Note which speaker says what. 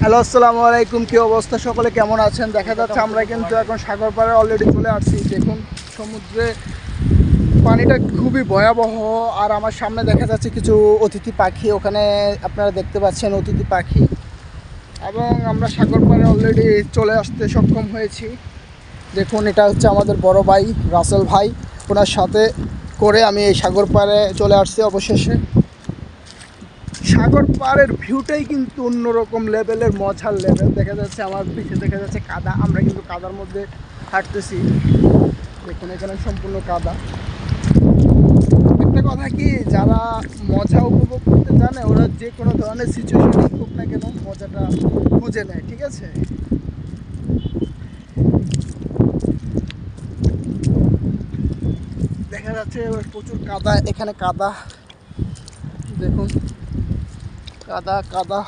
Speaker 1: Hello, আসসালামু আলাইকুম। কি অবস্থা, সকলে কেমন আছেন? দেখা যাচ্ছে আমরা কিন্তু এখন সাগর পাড়ে অলরেডি চলে আসছি। দেখুন সমুদ্রে পানিটা খুবই ভয়াবহ। আর আমার সামনে দেখা যাচ্ছে কিছু অতিথি পাখি, ওখানে আপনারা দেখতে পাচ্ছেন অতিথি পাখি। এবং আমরা সাগর পাড়ে অলরেডি চলে আসতে সক্ষম হয়েছি। দেখুন এটা হচ্ছে আমাদের বড় ভাই রাসেল ভাই, ওনার সাথে করে আমি এই সাগর পাড়ে চলে আসছি অবশেষে। সাগর পাড়ের ভিউটাই কিন্তু অন্যরকম লেভেলের, মজার লেভেল। দেখা যাচ্ছে আমার পিছে দেখা যাচ্ছে কাদা, আমরা কিন্তু কাদার মধ্যে হাঁটতেছি। দেখুন এখানে সম্পূর্ণ কাদা। একটা কথা কি, যারা মজা উপভোগ করতে জানে ওরা যে কোনো ধরনের সিচুয়েশনই হোক না কেন মজাটা খুঁজে নেয়, ঠিক আছে? দেখা যাচ্ছে প্রচুর কাদা, এখানে কাদা, দেখুন কাদা কাদা।